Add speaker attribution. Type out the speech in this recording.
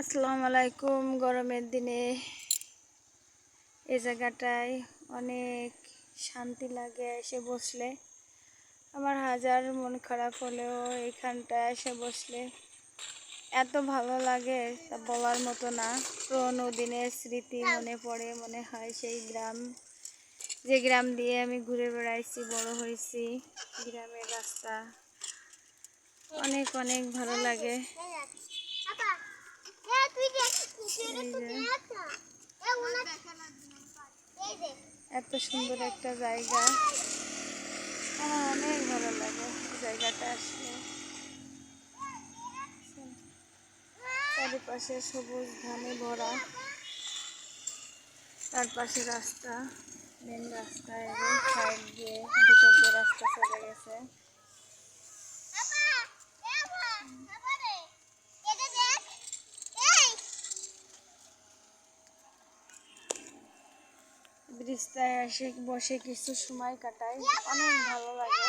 Speaker 1: আসসালামু আলাইকুম। গরমের দিনে এই জায়গাটায় অনেক শান্তি লাগে এসে বসলে। আমার হাজার মন খারাপ হলেও এইখানটায় এসে বসলে এত ভালো লাগে তা বলার মতো না। পুরোনো দিনের স্মৃতি মনে পড়ে, মনে হয় সেই গ্রাম, যে গ্রাম দিয়ে আমি ঘুরে বেড়াইছি, বড় হয়েছি। গ্রামের রাস্তা অনেক অনেক ভালো লাগে। এত সুন্দর একটা জায়গা, আমার অনেক ভালো লাগে জায়গাটা আসলে। চারিপাশে সবুজ ধানে ভরা, তার পাশে রাস্তা, মেন রাস্তা, এবং সাইড দিয়ে ভিতর দিয়ে রাস্তা চলে গেছে। ব্রিজটায় এসে বসে কিছু সময় কাটাই, অনেক ভালো লাগে।